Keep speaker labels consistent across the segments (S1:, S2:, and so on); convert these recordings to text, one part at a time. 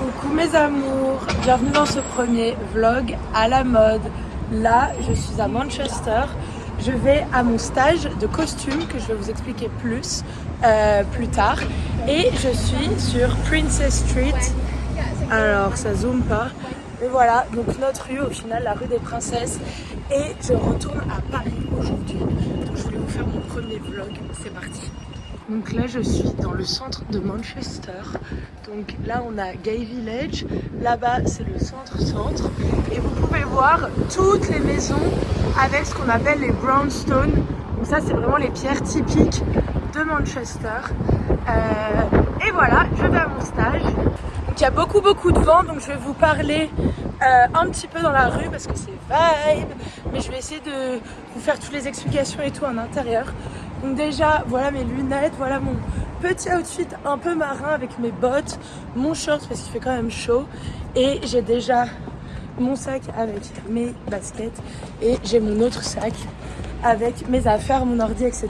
S1: Coucou mes amours, bienvenue dans ce premier vlog à la mode. Là, je suis à Manchester. Je vais à mon stage de costume que je vais vous expliquer plus tard. Et je suis sur Princess Street. Alors, ça zoome pas. Mais voilà, donc notre rue, au final, la rue des Princesses. Et je retourne à Paris aujourd'hui. Donc, je voulais vous faire mon premier vlog. C'est parti. Donc là, je suis dans le centre de Manchester. Donc là, on a Gay Village. Là-bas, c'est le centre-centre. Et vous pouvez voir toutes les maisons avec ce qu'on appelle les brownstones. Donc ça, c'est vraiment les pierres typiques de Manchester. Et voilà, je vais à mon stage. Donc il y a beaucoup de vent, donc je vais vous parler un petit peu dans la rue parce que c'est vibe. Mais je vais essayer de vous faire toutes les explications et tout en intérieur. Donc déjà, voilà mes lunettes, voilà mon petit outfit un peu marin avec mes bottes, mon short parce qu'il fait quand même chaud. Et j'ai déjà mon sac avec mes baskets et j'ai mon autre sac avec mes affaires, mon ordi, etc.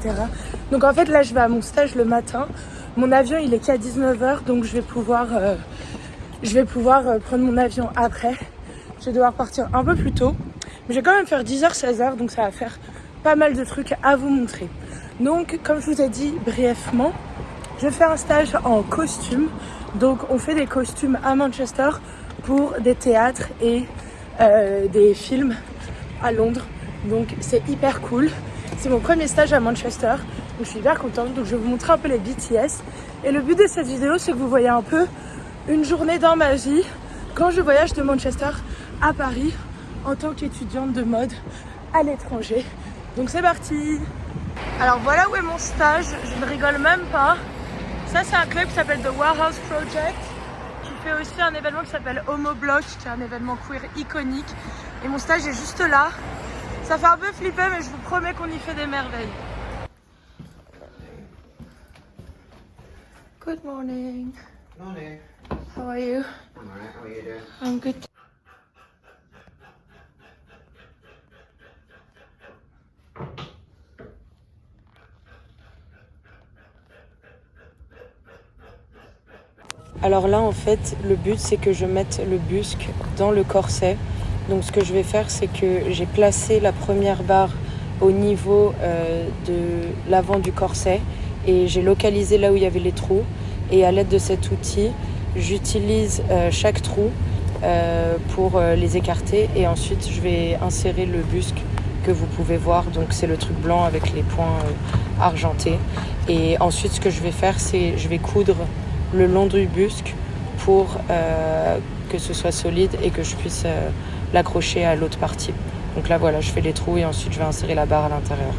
S1: Donc en fait là, je vais à mon stage le matin. Mon avion, il est qu'à 19h, donc je vais pouvoir prendre mon avion après. Je vais devoir partir un peu plus tôt. Mais je vais quand même faire 10h, 16h, donc ça va faire pas mal de trucs à vous montrer. Donc, comme je vous ai dit brièvement, je fais un stage en costume. Donc, on fait des costumes à Manchester pour des théâtres et des films à Londres. Donc, c'est hyper cool. C'est mon premier stage à Manchester. Donc, je suis hyper contente. Donc, je vais vous montrer un peu les BTS. Et le but de cette vidéo, c'est que vous voyez un peu une journée dans ma vie quand je voyage de Manchester à Paris en tant qu'étudiante de mode à l'étranger. Donc, c'est parti! Alors voilà où est mon stage, je ne rigole même pas. Ça c'est un club qui s'appelle The Warehouse Project, qui fait aussi un événement qui s'appelle Homo Block, qui est un événement queer iconique. Et mon stage est juste là. Ça fait un peu flipper, mais je vous promets qu'on y fait des merveilles. Good morning.
S2: Morning.
S1: How are you?
S2: I'm alright, how are you doing?
S1: I'm good. Alors là en fait le but c'est que je mette le busque dans le corset. Donc ce que je vais faire c'est que j'ai placé la première barre au niveau de l'avant du corset et j'ai localisé là où il y avait les trous, et à l'aide de cet outil j'utilise chaque trou pour les écarter, et ensuite je vais insérer le busque que vous pouvez voir. Donc c'est le truc blanc avec les points argentés, et ensuite ce que je vais faire c'est je vais coudre le long du busque pour que ce soit solide et que je puisse l'accrocher à l'autre partie. Donc là voilà, je fais les trous et ensuite je vais insérer la barre à l'intérieur.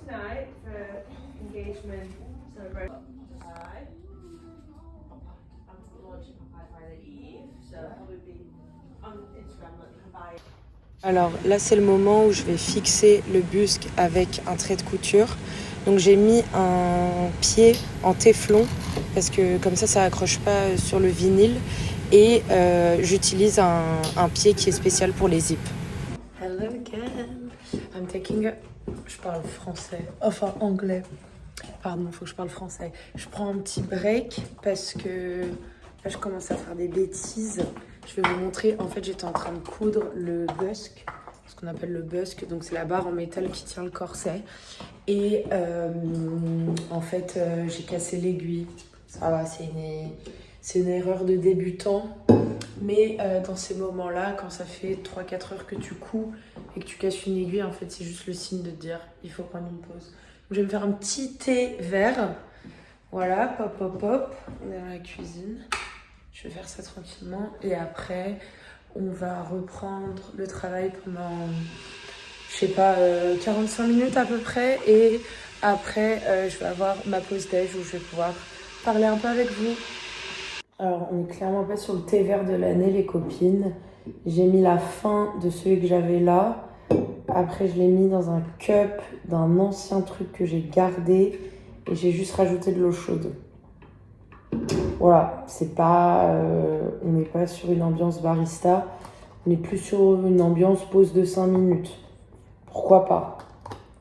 S1: Tonight for engagement celebration. I'm launching Papaya Friday Eve, so probably be on Instagram, like you can buy. Alors là c'est le moment où je vais fixer le busque avec un trait de couture. Donc j'ai mis un pied en téflon parce que comme ça accroche pas sur le vinyle, et j'utilise un pied qui est spécial pour les zips. Hello again. I'm taking a... Je parle français, enfin anglais. Pardon, faut que je parle français. Je prends un petit break parce que là je commence à faire des bêtises. Je vais vous montrer, en fait j'étais en train de coudre le busque, ce qu'on appelle le busque, donc c'est la barre en métal qui tient le corset. Et en fait j'ai cassé l'aiguille. Ça va, c'est une erreur de débutant. Mais dans ces moments-là, quand ça fait 3-4 heures que tu couds et que tu casses une aiguille, en fait c'est juste le signe de te dire il faut prendre une pause. Donc, je vais me faire un petit thé vert. Voilà, pop pop pop. On est dans la cuisine. Je vais faire ça tranquillement. Et après, on va reprendre le travail pendant, je sais pas, 45 minutes à peu près. Et après, je vais avoir ma pause déj où je vais pouvoir parler un peu avec vous. Alors, on est clairement pas sur le thé vert de l'année, les copines. J'ai mis la fin de celui que j'avais là. Après, je l'ai mis dans un cup d'un ancien truc que j'ai gardé. Et j'ai juste rajouté de l'eau chaude. Voilà, c'est pas... on n'est pas sur une ambiance barista. On est plus sur une ambiance pause de 5 minutes. Pourquoi pas?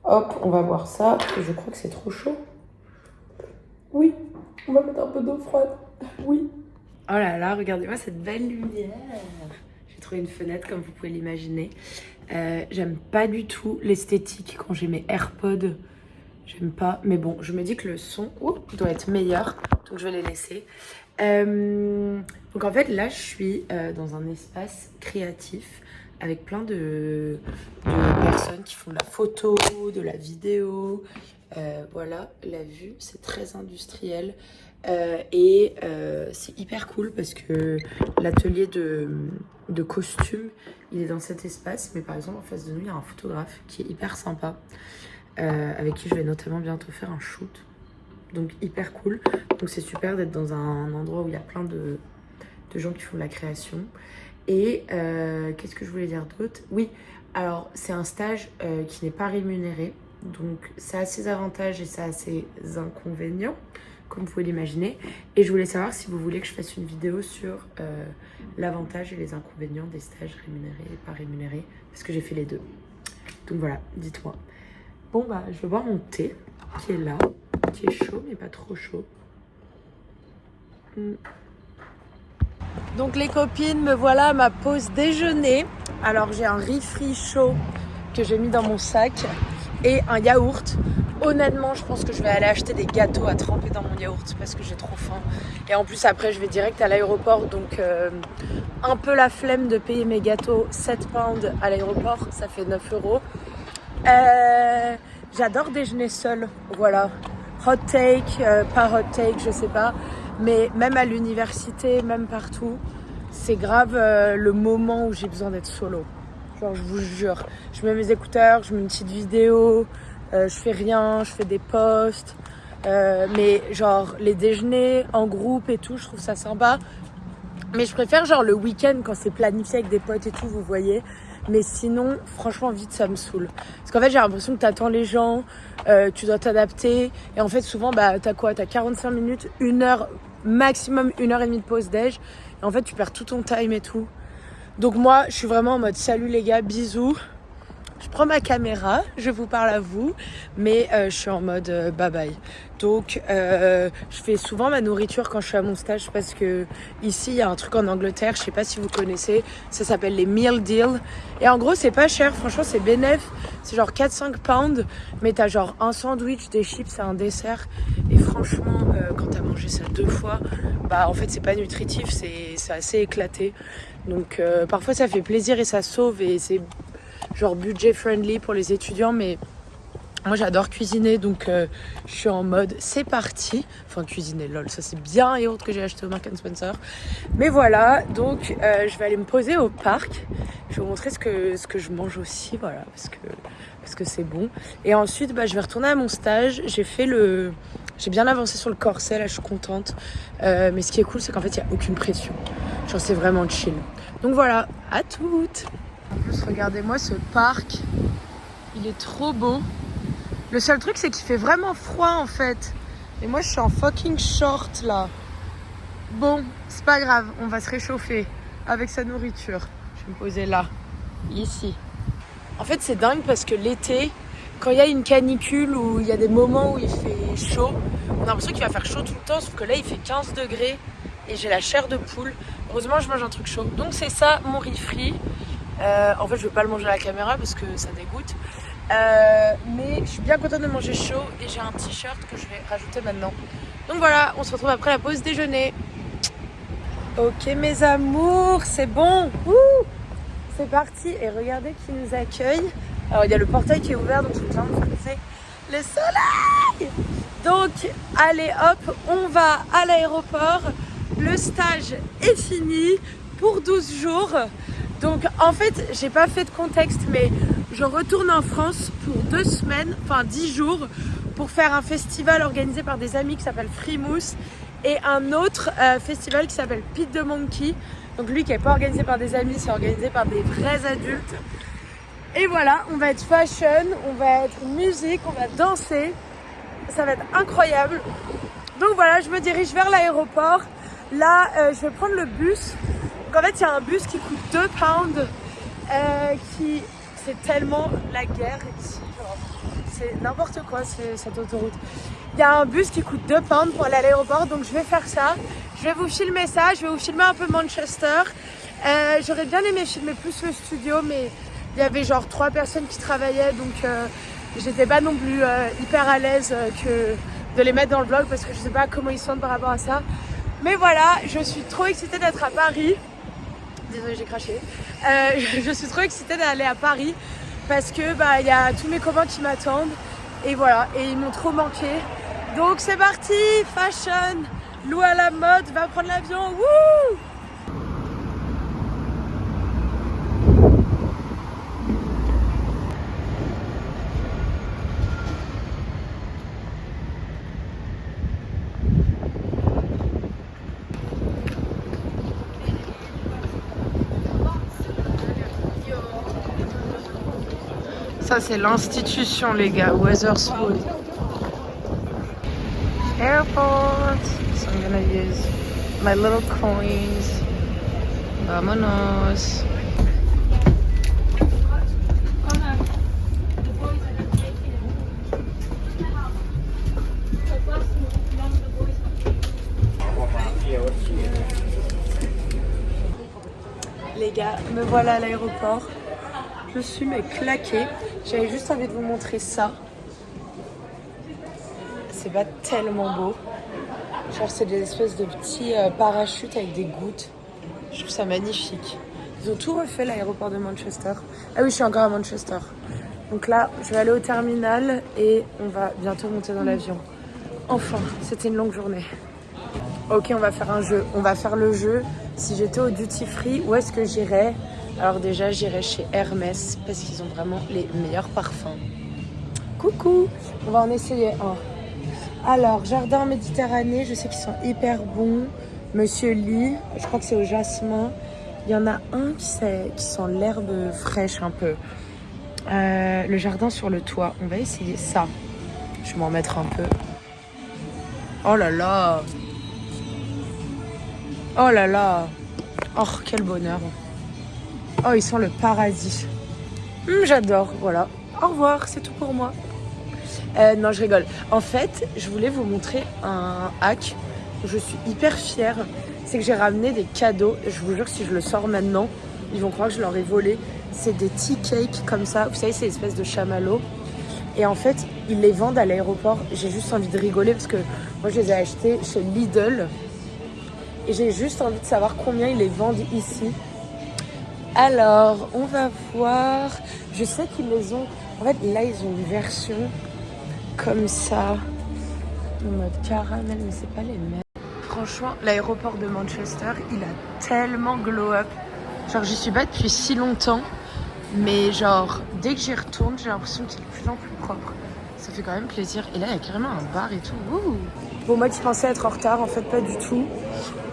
S1: Hop, on va boire ça. Je crois que c'est trop chaud. Oui, on va mettre un peu d'eau froide. Oui. Oh là là, regardez-moi cette belle lumière. J'ai trouvé une fenêtre comme vous pouvez l'imaginer. J'aime pas du tout l'esthétique quand j'ai mes AirPods. J'aime pas, mais bon, je me dis que le son doit être meilleur, donc je vais les laisser. Donc en fait, là, je suis dans un espace créatif avec plein de personnes qui font de la photo, de la vidéo. Voilà, la vue, c'est très industriel. Et c'est hyper cool parce que l'atelier de costumes, il est dans cet espace. Mais par exemple, en face de nous, il y a un photographe qui est hyper sympa. Avec qui je vais notamment bientôt faire un shoot. Donc hyper cool. Donc c'est super d'être dans un endroit où il y a plein de gens qui font de la création. Et qu'est-ce que je voulais dire d'autre? Oui, alors c'est un stage qui n'est pas rémunéré. Donc ça a ses avantages et ça a ses inconvénients, comme vous pouvez l'imaginer. Et je voulais savoir si vous voulez que je fasse une vidéo sur l'avantage et les inconvénients des stages rémunérés et pas rémunérés. Parce que j'ai fait les deux. Donc voilà, dites-moi. Bon bah je vais boire mon thé qui est là, qui est chaud mais pas trop chaud. Donc les copines, me voilà à ma pause déjeuner. Alors j'ai un riz frit chaud que j'ai mis dans mon sac et un yaourt. Honnêtement, je pense que je vais aller acheter des gâteaux à tremper dans mon yaourt parce que j'ai trop faim. Et en plus après je vais direct à l'aéroport, donc un peu la flemme de payer mes gâteaux 7 pounds à l'aéroport, ça fait 9 €. J'adore déjeuner seule, voilà. Hot take, pas hot take, je sais pas. Mais même à l'université, même partout, c'est grave le moment où j'ai besoin d'être solo. Genre, je vous jure, je mets mes écouteurs, je mets une petite vidéo, je fais rien, je fais des posts. Mais genre, les déjeuners en groupe et tout, je trouve ça sympa. Mais je préfère genre le week-end quand c'est planifié avec des potes et tout, vous voyez. Mais sinon, franchement, vite, ça me saoule. Parce qu'en fait, j'ai l'impression que t'attends les gens, tu dois t'adapter. Et en fait, souvent, bah, t'as quoi? T'as 45 minutes, 1 heure, maximum 1h30 de pause déj. Et en fait, tu perds tout ton time et tout. Donc moi, je suis vraiment en mode salut les gars, bisous. Je prends ma caméra, je vous parle à vous, mais je suis en mode bye bye. Donc je fais souvent ma nourriture quand je suis à mon stage parce que ici il y a un truc en Angleterre, je sais pas si vous connaissez, ça s'appelle les meal deals. Et en gros c'est pas cher, franchement c'est bénef, c'est genre 4-5 pounds, mais t'as genre un sandwich, des chips et un dessert. Et franchement quand t'as mangé ça 2 fois, bah en fait c'est pas nutritif, c'est assez éclaté. Donc parfois ça fait plaisir et ça sauve et c'est genre budget friendly pour les étudiants, mais moi j'adore cuisiner, donc je suis en mode c'est parti. Enfin cuisiner, lol, ça c'est bien un yaourt que j'ai acheté au Marks & Spencer. Mais voilà, donc je vais aller me poser au parc. Je vais vous montrer ce que je mange aussi, voilà, parce que c'est bon. Et ensuite bah, je vais retourner à mon stage. J'ai bien avancé sur le corset, là je suis contente. Mais ce qui est cool c'est qu'en fait il n'y a aucune pression. Genre c'est vraiment chill. Donc voilà, à toutes. En plus, regardez-moi ce parc, il est trop beau. Le seul truc, c'est qu'il fait vraiment froid en fait. Et moi, je suis en fucking short là. Bon, c'est pas grave, on va se réchauffer avec sa nourriture. Je vais me poser là, ici. En fait, c'est dingue parce que l'été, quand il y a une canicule ou il y a des moments où il fait chaud, on a l'impression qu'il va faire chaud tout le temps, sauf que là, il fait 15 degrés et j'ai la chair de poule. Heureusement, je mange un truc chaud. Donc, c'est ça mon riz frit. En fait je vais pas le manger à la caméra parce que ça dégoûte, mais je suis bien contente de manger chaud et j'ai un t-shirt que je vais rajouter maintenant. Donc voilà, on se retrouve après la pause déjeuner. Ok mes amours, c'est bon. C'est parti. Et regardez qui nous accueille. Alors il y a le portail qui est ouvert, donc je vais bien me faire le soleil. Donc allez hop, on va à l'aéroport. Le stage est fini pour 12 jours. Donc en fait, j'ai pas fait de contexte, mais je retourne en France pour 2 semaines, enfin 10 jours, pour faire un festival organisé par des amis qui s'appelle Frimousse et un autre festival qui s'appelle Pete the Monkey. Donc lui qui n'est pas organisé par des amis, c'est organisé par des vrais adultes. Et voilà, on va être fashion, on va être musique, on va danser. Ça va être incroyable. Donc voilà, je me dirige vers l'aéroport. Là, je vais prendre le bus. Donc en fait, il y a un bus qui coûte 2 pounds. C'est tellement la guerre ici. C'est n'importe quoi, cette autoroute. Il y a un bus qui coûte 2 pounds pour aller à l'aéroport. Donc je vais faire ça. Je vais vous filmer ça. Je vais vous filmer un peu Manchester. J'aurais bien aimé filmer plus le studio, mais il y avait genre 3 personnes qui travaillaient. Donc j'étais pas non plus hyper à l'aise de les mettre dans le vlog parce que je sais pas comment ils se sentent par rapport à ça. Mais voilà, je suis trop excitée d'être à Paris. Désolée, j'ai craché. Je suis trop excitée d'aller à Paris parce que y a tous mes copains qui m'attendent. Et voilà, et ils m'ont trop manqué. Donc c'est parti, fashion, Lou à la mode, va prendre l'avion, wouh! Ça c'est l'institution les gars, Wetherspoon. Airport. So I'm gonna use my little coins. Vamonos. Les gars, me voilà à l'aéroport. Je suis mais claquée. J'avais juste envie de vous montrer ça. C'est pas tellement beau. Genre c'est des espèces de petits parachutes avec des gouttes. Je trouve ça magnifique. Ils ont tout refait l'aéroport de Manchester. Ah oui, je suis encore à Manchester. Donc là, je vais aller au terminal et on va bientôt monter dans l'avion. Enfin, c'était une longue journée. Ok, on va faire un jeu. On va faire le jeu. Si j'étais au duty free, où est-ce que j'irais? Alors déjà, j'irais chez Hermès parce qu'ils ont vraiment les meilleurs parfums. Coucou! On va en essayer un. Alors, Jardin Méditerranée, je sais qu'ils sont hyper bons. Monsieur Lee, je crois que c'est au jasmin. Il y en a un qui sent l'herbe fraîche un peu. Le jardin sur le toit, on va essayer ça. Je vais m'en mettre un peu. Oh là là! Oh là là! Oh, quel bonheur! Oh, ils sont le paradis. J'adore, voilà. Au revoir, c'est tout pour moi. Non, je rigole. En fait, je voulais vous montrer un hack où je suis hyper fière. C'est que j'ai ramené des cadeaux. Je vous jure, si je le sors maintenant, ils vont croire que je leur ai volé. C'est des tea cakes comme ça. Vous savez, c'est une espèce de chamallow. Et en fait, ils les vendent à l'aéroport. J'ai juste envie de rigoler parce que moi, je les ai achetés chez Lidl. Et j'ai juste envie de savoir combien ils les vendent ici. Alors, on va voir. Je sais qu'ils les ont... En fait, là, ils ont une version comme ça, en mode caramel, mais c'est pas les mêmes. Franchement, l'aéroport de Manchester, il a tellement glow up. Genre, j'y suis pas depuis si longtemps, mais genre, dès que j'y retourne, j'ai l'impression qu'il est de plus en plus propre. Ça fait quand même plaisir. Et là, il y a carrément un bar et tout. Ouh. Bon, moi qui pensais être en retard, en fait, pas du tout.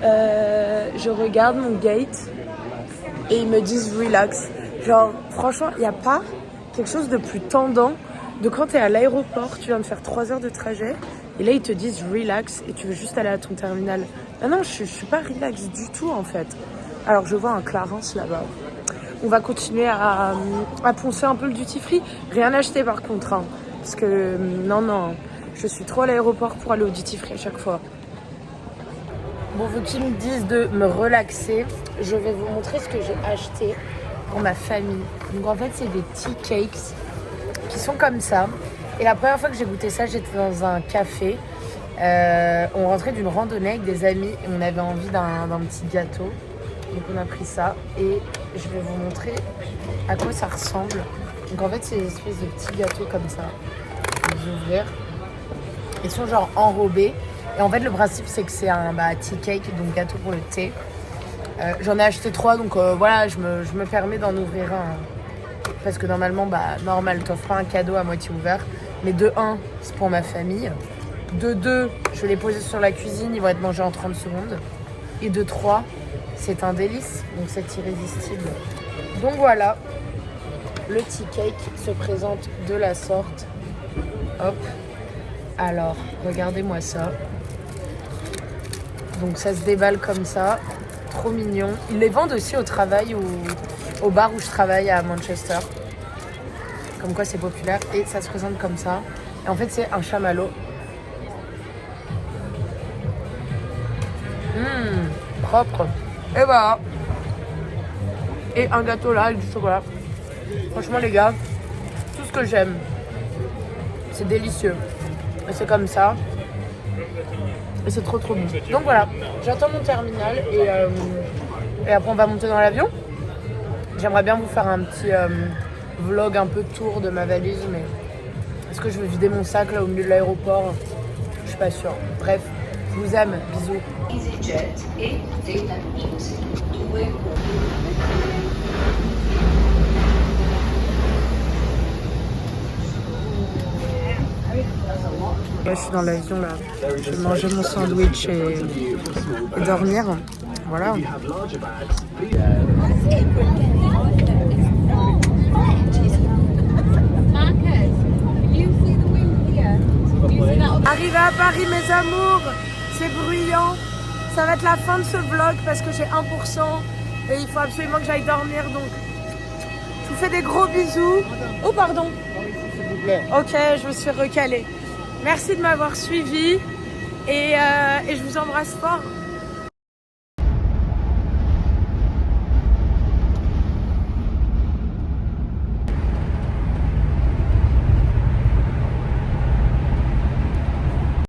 S1: Je regarde mon gate et ils me disent relax. Genre, franchement, il n'y a pas quelque chose de plus tendant de quand tu es à l'aéroport, tu viens de faire 3 heures de trajet et là ils te disent relax et tu veux juste aller à ton terminal. Ah non, je suis pas relax du tout en fait. Alors je vois un Clarence là-bas. On va continuer à poncer un peu le duty free. Rien acheter par contre, hein, parce que non, je suis trop à l'aéroport pour aller au duty free à chaque fois. Bon, vu qu'ils me disent de me relaxer, je vais vous montrer ce que j'ai acheté pour ma famille. Donc en fait, c'est des tea cakes qui sont comme ça. Et la première fois que j'ai goûté ça, j'étais dans un café. On rentrait d'une randonnée avec des amis et on avait envie d'un petit gâteau. Donc on a pris ça et je vais vous montrer à quoi ça ressemble. Donc en fait, c'est des espèces de petits gâteaux comme ça. Je vais ouvrir. Ils sont genre enrobés. Et en fait, le principe, c'est que c'est un tea cake, donc gâteau pour le thé. J'en ai acheté 3, donc voilà, je me permets d'en ouvrir un. Parce que normalement, normal, t'offres pas un cadeau à moitié ouvert. Mais de 1, c'est pour ma famille. De 2, je vais les poser sur la cuisine, ils vont être mangés en 30 secondes. Et de 3, c'est un délice, donc c'est irrésistible. Donc voilà, le tea cake se présente de la sorte. Hop. Alors, regardez-moi ça. Donc ça se déballe comme ça, trop mignon. Ils les vendent aussi au travail ou au bar où je travaille à Manchester. Comme quoi c'est populaire. Et ça se présente comme ça. Et en fait c'est un chamallow. Propre. Et voilà. Et un gâteau là avec du chocolat. Franchement les gars, tout ce que j'aime. C'est délicieux. Et c'est comme ça. Et c'est trop bon. Donc voilà, j'attends mon terminal et après on va monter dans l'avion. J'aimerais bien vous faire un petit vlog un peu tour de ma valise, mais est-ce que je veux vider mon sac là au milieu de l'aéroport? Je suis pas sûre. Bref, je vous aime, bisous. Là, je suis dans l'avion là. Je vais manger mon sandwich et dormir. Voilà. Arrivé à Paris, mes amours, c'est bruyant. Ça va être la fin de ce vlog parce que j'ai 1% et il faut absolument que j'aille dormir. Donc, je vous fais des gros bisous. Oh, pardon. Ok, je me suis recalée. Merci de m'avoir suivi et je vous embrasse fort.